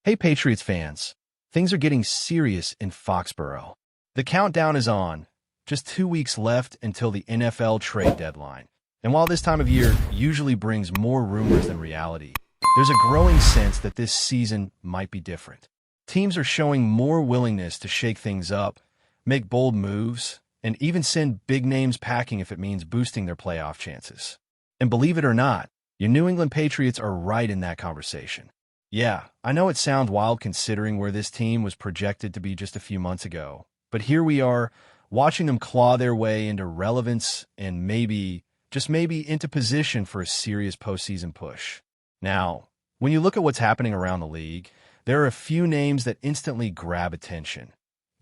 Hey Patriots fans, things are getting serious in Foxborough. The countdown is on, just 2 weeks left until the NFL trade deadline. And while this time of year usually brings more rumors than reality, there's a growing sense that this season might be different. Teams are showing more willingness to shake things up, make bold moves, and even send big names packing if it means boosting their playoff chances. And believe it or not, your New England Patriots are right in that conversation. Yeah, I know it sounds wild considering where this team was projected to be just a few months ago, but here we are, watching them claw their way into relevance and maybe, just maybe, into position for a serious postseason push. Now, when you look at what's happening around the league, there are a few names that instantly grab attention.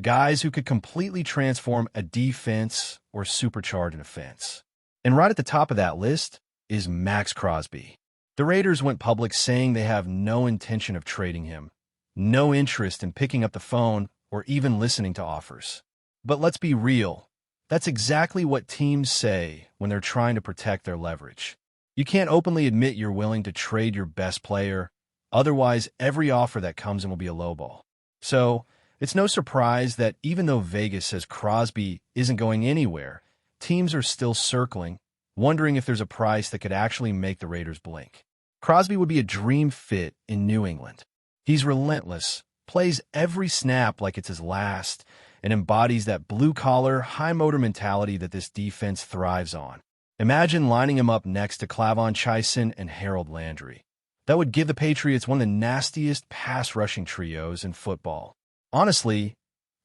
Guys who could completely transform a defense or supercharge an offense. And right at the top of that list is Max Crosby. The Raiders went public saying they have no intention of trading him, no interest in picking up the phone or even listening to offers. But let's be real, that's exactly what teams say when they're trying to protect their leverage. You can't openly admit you're willing to trade your best player, otherwise every offer that comes in will be a lowball. So, it's no surprise that even though Vegas says Crosby isn't going anywhere, teams are still circling, wondering if there's a price that could actually make the Raiders blink. Crosby would be a dream fit in New England. He's relentless, plays every snap like it's his last, and embodies that blue-collar, high-motor mentality that this defense thrives on. Imagine lining him up next to Clavon Chaisson and Harold Landry. That would give the Patriots one of the nastiest pass-rushing trios in football. Honestly,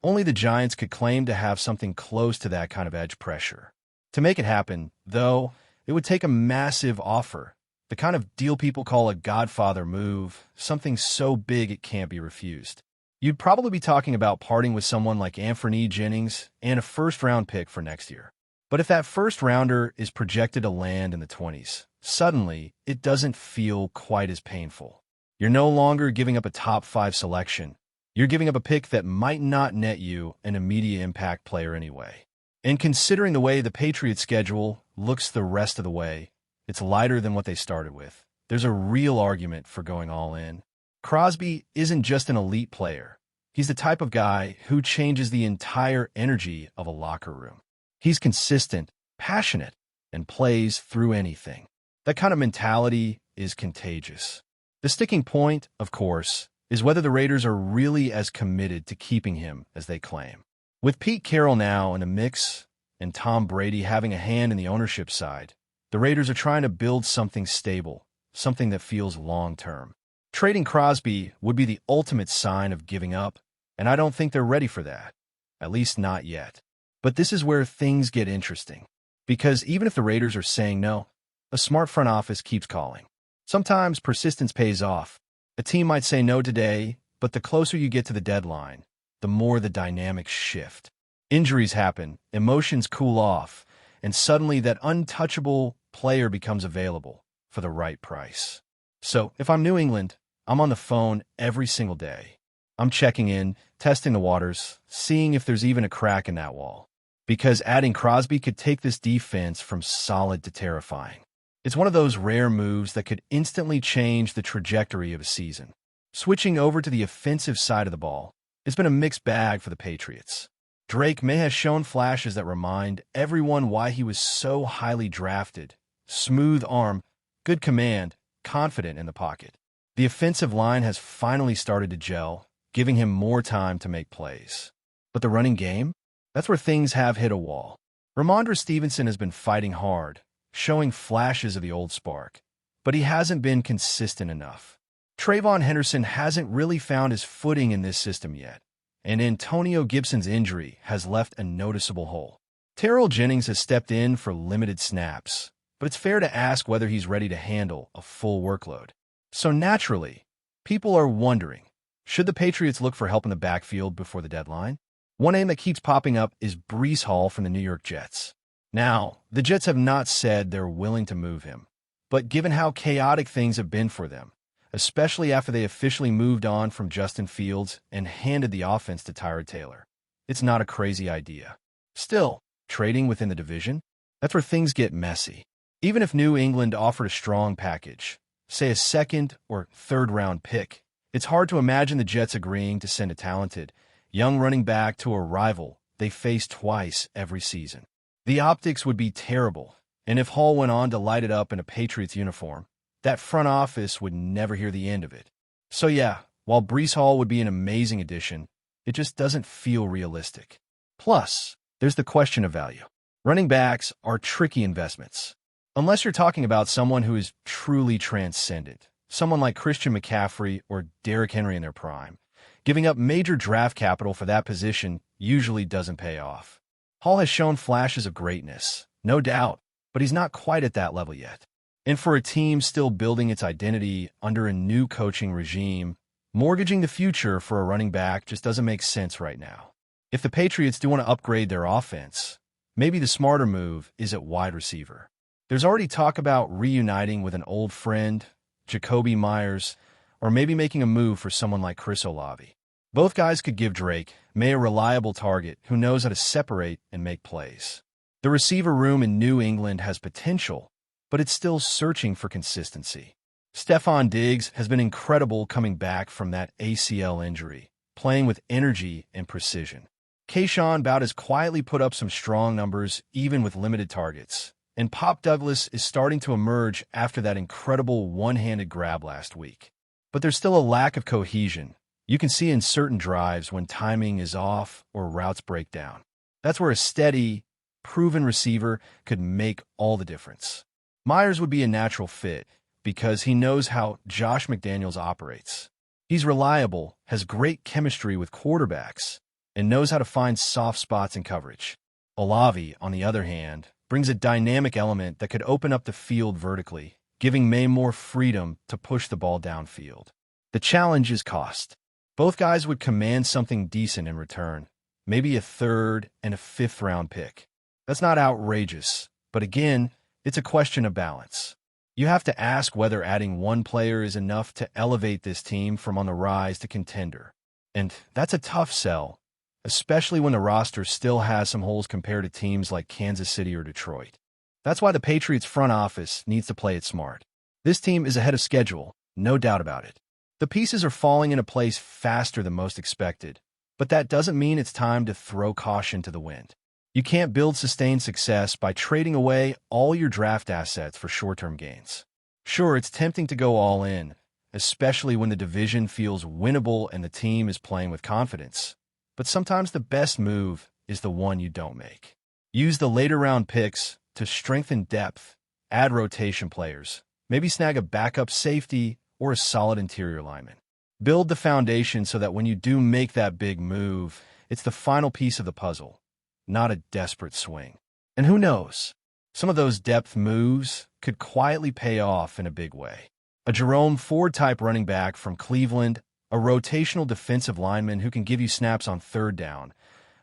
only the Giants could claim to have something close to that kind of edge pressure. To make it happen, though, it would take a massive offer. The kind of deal people call a Godfather move, something so big it can't be refused. You'd probably be talking about parting with someone like Anfernee Jennings and a first-round pick for next year. But if that first-rounder is projected to land in the 20s, suddenly it doesn't feel quite as painful. You're no longer giving up a top-5 selection. You're giving up a pick that might not net you an immediate impact player anyway. And considering the way the Patriots' schedule looks the rest of the way, it's lighter than what they started with. There's a real argument for going all in. Crosby isn't just an elite player. He's the type of guy who changes the entire energy of a locker room. He's consistent, passionate, and plays through anything. That kind of mentality is contagious. The sticking point, of course, is whether the Raiders are really as committed to keeping him as they claim. With Pete Carroll now in a mix and Tom Brady having a hand in the ownership side, the Raiders are trying to build something stable, something that feels long-term. Trading Crosby would be the ultimate sign of giving up, and I don't think they're ready for that, at least not yet. But this is where things get interesting, because even if the Raiders are saying no, a smart front office keeps calling. Sometimes persistence pays off. A team might say no today, but the closer you get to the deadline, the more the dynamics shift. Injuries happen, emotions cool off, and suddenly that untouchable player becomes available for the right price. So, if I'm New England, I'm on the phone every single day. I'm checking in, testing the waters, seeing if there's even a crack in that wall. Because adding Crosby could take this defense from solid to terrifying. It's one of those rare moves that could instantly change the trajectory of a season. Switching over to the offensive side of the ball, it's been a mixed bag for the Patriots. Drake may have shown flashes that remind everyone why he was so highly drafted. Smooth arm, good command, confident in the pocket. The offensive line has finally started to gel, giving him more time to make plays. But the running game? That's where things have hit a wall. Ramondre Stevenson has been fighting hard, showing flashes of the old spark, but he hasn't been consistent enough. Trayvon Henderson hasn't really found his footing in this system yet, and Antonio Gibson's injury has left a noticeable hole. Terrell Jennings has stepped in for limited snaps, but it's fair to ask whether he's ready to handle a full workload. So naturally, people are wondering, should the Patriots look for help in the backfield before the deadline? One name that keeps popping up is Breece Hall from the New York Jets. Now, the Jets have not said they're willing to move him, but given how chaotic things have been for them, especially after they officially moved on from Justin Fields and handed the offense to Tyrod Taylor, it's not a crazy idea. Still, trading within the division? That's where things get messy. Even if New England offered a strong package, say a second or third round pick, It's hard to imagine the Jets agreeing to send a talented, young running back to a rival they face twice every season. The optics would be terrible, and if Hall went on to light it up in a Patriots uniform, that front office would never hear the end of it. So yeah, while Breece Hall would be an amazing addition, it just doesn't feel realistic. Plus, there's the question of value. Running backs are tricky investments. Unless you're talking about someone who is truly transcendent, someone like Christian McCaffrey or Derrick Henry in their prime, giving up major draft capital for that position usually doesn't pay off. Hall has shown flashes of greatness, no doubt, but he's not quite at that level yet. And for a team still building its identity under a new coaching regime, mortgaging the future for a running back just doesn't make sense right now. If the Patriots do want to upgrade their offense, maybe the smarter move is at wide receiver. There's already talk about reuniting with an old friend, Jacoby Myers, or maybe making a move for someone like Chris Olave. Both guys could give Drake May a reliable target who knows how to separate and make plays. The receiver room in New England has potential, but it's still searching for consistency. Stephon Diggs has been incredible coming back from that ACL injury, playing with energy and precision. Kayshon Boutte has quietly put up some strong numbers even with limited targets, and Pop Douglas is starting to emerge after that incredible one-handed grab last week. But there's still a lack of cohesion. You can see in certain drives when timing is off or routes break down. That's where a steady, proven receiver could make all the difference. Myers would be a natural fit because he knows how Josh McDaniels operates. He's reliable, has great chemistry with quarterbacks, and knows how to find soft spots in coverage. Olave, on the other hand, brings a dynamic element that could open up the field vertically, giving May more freedom to push the ball downfield. The challenge is cost. Both guys would command something decent in return, maybe a third and a fifth-round pick. That's not outrageous, but again, it's a question of balance. You have to ask whether adding one player is enough to elevate this team from on the rise to contender. And that's a tough sell, especially when the roster still has some holes compared to teams like Kansas City or Detroit. That's why the Patriots front office needs to play it smart. This team is ahead of schedule, no doubt about it. The pieces are falling into place faster than most expected, but that doesn't mean it's time to throw caution to the wind. You can't build sustained success by trading away all your draft assets for short-term gains. Sure, it's tempting to go all in, especially when the division feels winnable and the team is playing with confidence. But sometimes the best move is the one you don't make. Use the later-round picks to strengthen depth, add rotation players, maybe snag a backup safety or a solid interior lineman. Build the foundation so that when you do make that big move, it's the final piece of the puzzle, not a desperate swing. And who knows? Some of those depth moves could quietly pay off in a big way. A Jerome Ford-type running back from Cleveland, a rotational defensive lineman who can give you snaps on third down,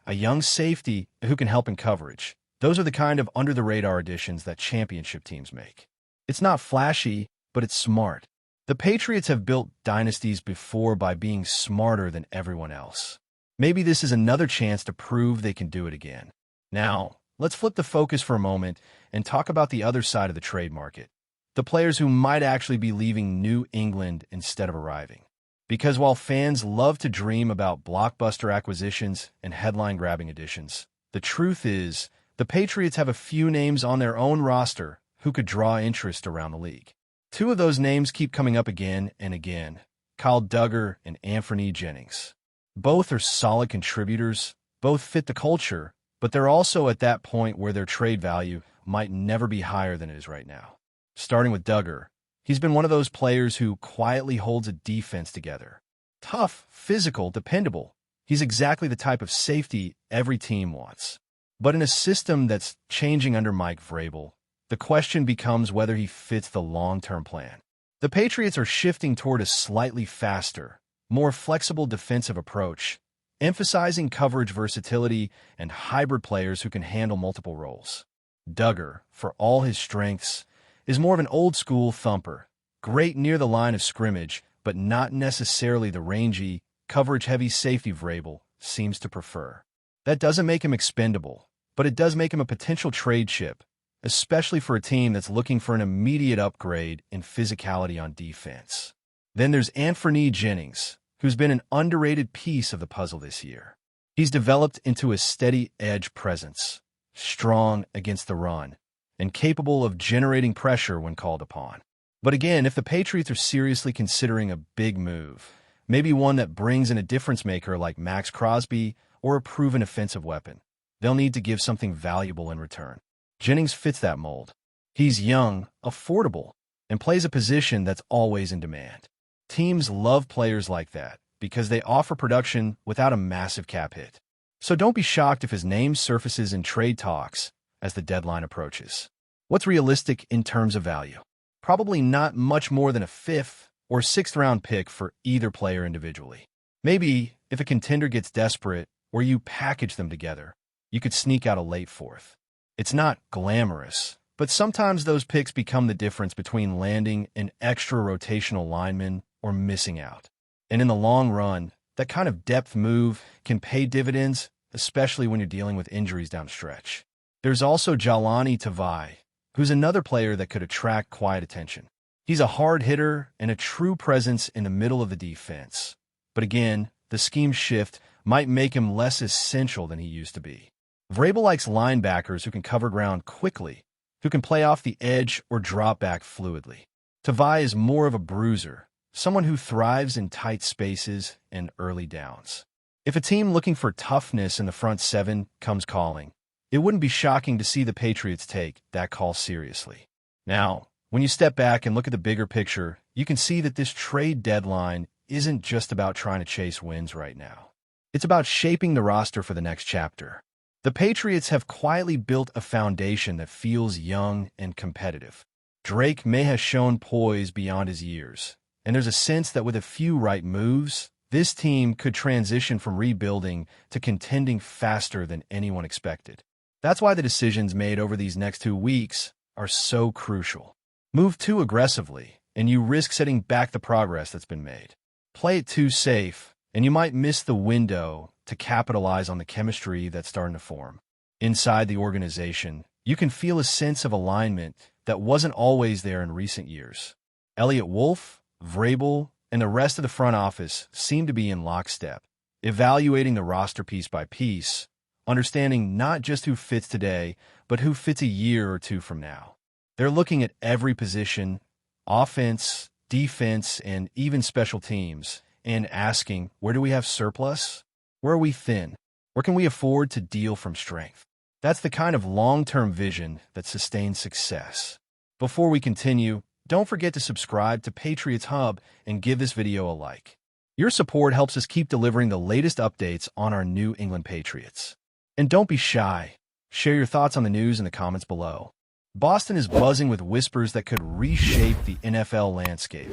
a young safety who can help in coverage. Those are the kind of under-the-radar additions that championship teams make. It's not flashy, but it's smart. The Patriots have built dynasties before by being smarter than everyone else. Maybe this is another chance to prove they can do it again. Now, let's flip the focus for a moment and talk about the other side of the trade market. The players who might actually be leaving New England instead of arriving. Because while fans love to dream about blockbuster acquisitions and headline-grabbing additions, the truth is the Patriots have a few names on their own roster who could draw interest around the league. Two of those names keep coming up again and again, Kyle Duggar and Anfernee Jennings. Both are solid contributors, both fit the culture, but they're also at that point where their trade value might never be higher than it is right now. Starting with Duggar, he's been one of those players who quietly holds a defense together. Tough, physical, dependable. He's exactly the type of safety every team wants. But in a system that's changing under Mike Vrabel, the question becomes whether he fits the long-term plan. The Patriots are shifting toward a slightly faster, more flexible defensive approach, emphasizing coverage versatility and hybrid players who can handle multiple roles. Duggar, for all his strengths, is more of an old-school thumper, great near the line of scrimmage, but not necessarily the rangy, coverage-heavy safety Vrabel seems to prefer. That doesn't make him expendable, but it does make him a potential trade chip, especially for a team that's looking for an immediate upgrade in physicality on defense. Then there's Anthony Jennings, who's been an underrated piece of the puzzle this year. He's developed into a steady edge presence, strong against the run, and capable of generating pressure when called upon. But again, if the Patriots are seriously considering a big move, maybe one that brings in a difference maker like Max Crosby or a proven offensive weapon, they'll need to give something valuable in return. Jennings fits that mold. He's young, affordable, and plays a position that's always in demand. Teams love players like that because they offer production without a massive cap hit. So don't be shocked if his name surfaces in trade talks as the deadline approaches. What's realistic in terms of value? Probably not much more than a 5th or 6th round pick for either player individually. Maybe if a contender gets desperate or you package them together, you could sneak out a late 4th. It's not glamorous, but sometimes those picks become the difference between landing an extra rotational lineman or missing out. And in the long run, that kind of depth move can pay dividends, especially when you're dealing with injuries down the stretch. There's also Jahlani Tavai, who's another player that could attract quiet attention. He's a hard hitter and a true presence in the middle of the defense. But again, the scheme shift might make him less essential than he used to be. Vrabel likes linebackers who can cover ground quickly, who can play off the edge or drop back fluidly. Tavai is more of a bruiser, someone who thrives in tight spaces and early downs. If a team looking for toughness in the front seven comes calling, it wouldn't be shocking to see the Patriots take that call seriously. Now, when you step back and look at the bigger picture, you can see that this trade deadline isn't just about trying to chase wins right now. It's about shaping the roster for the next chapter. The Patriots have quietly built a foundation that feels young and competitive. Drake may have shown poise beyond his years, and there's a sense that with a few right moves, this team could transition from rebuilding to contending faster than anyone expected. That's why the decisions made over these next 2 weeks are so crucial. Move too aggressively, and you risk setting back the progress that's been made. Play it too safe, and you might miss the window to capitalize on the chemistry that's starting to form. Inside the organization, you can feel a sense of alignment that wasn't always there in recent years. Elliott Wolf, Vrabel, and the rest of the front office seem to be in lockstep, evaluating the roster piece by piece, understanding not just who fits today, but who fits a year or two from now. They're looking at every position, offense, defense, and even special teams, and asking, where do we have surplus? Where are we thin? Where can we afford to deal from strength? That's the kind of long-term vision that sustains success. Before we continue, don't forget to subscribe to Patriots Hub and give this video a like. Your support helps us keep delivering the latest updates on our New England Patriots. And don't be shy. Share your thoughts on the news in the comments below. Boston is buzzing with whispers that could reshape the NFL landscape.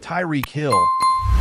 TYREEK Hill,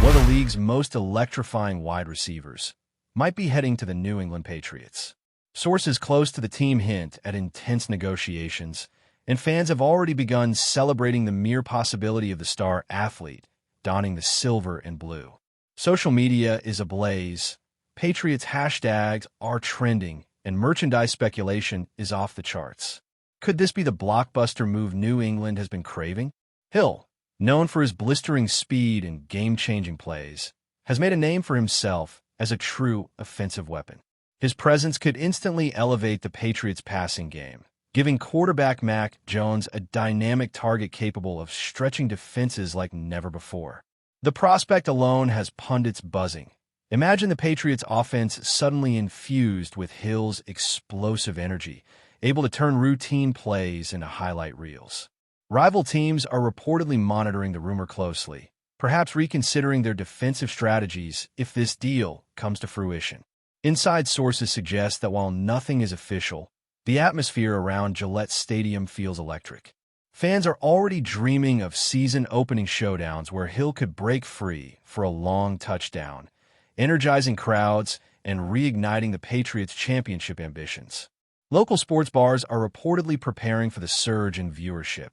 one of the league's most electrifying wide receivers, might be heading to the New England Patriots. Sources close to the team hint at intense negotiations, and fans have already begun celebrating the mere possibility of the star athlete donning the silver and blue. Social media is ablaze. Patriots hashtags are trending, and merchandise speculation is off the charts. Could this be the blockbuster move New England has been craving? Hill, known for his blistering speed and game-changing plays, has made a name for himself as a true offensive weapon. His presence could instantly elevate the Patriots' passing game, giving quarterback Mac Jones a dynamic target capable of stretching defenses like never before. The prospect alone has pundits buzzing. Imagine the Patriots' offense suddenly infused with Hill's explosive energy, able to turn routine plays into highlight reels. Rival teams are reportedly monitoring the rumor closely, perhaps reconsidering their defensive strategies if this deal comes to fruition. Inside sources suggest that while nothing is official, the atmosphere around Gillette Stadium feels electric. Fans are already dreaming of season-opening showdowns where Hill could break free for a long touchdown, energizing crowds and reigniting the Patriots' championship ambitions. Local sports bars are reportedly preparing for the surge in viewership,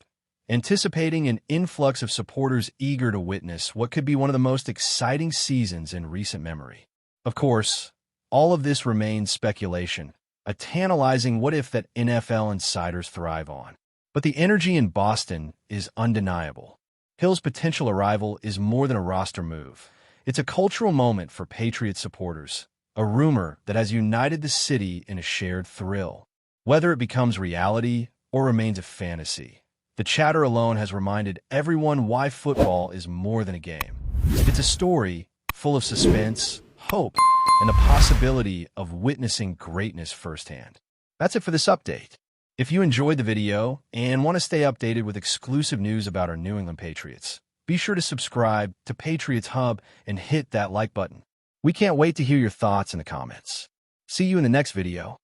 anticipating an influx of supporters eager to witness what could be one of the most exciting seasons in recent memory. Of course, all of this remains speculation, a tantalizing what-if that NFL insiders thrive on. But the energy in Boston is undeniable. Hill's potential arrival is more than a roster move. It's a cultural moment for Patriots supporters, a rumor that has united the city in a shared thrill. Whether it becomes reality or remains a fantasy, the chatter alone has reminded everyone why football is more than a game. It's a story full of suspense, hope, and the possibility of witnessing greatness firsthand. That's it for this update. If you enjoyed the video and want to stay updated with exclusive news about our New England Patriots, be sure to subscribe to Patriots Hub and hit that like button. We can't wait to hear your thoughts in the comments. See you in the next video.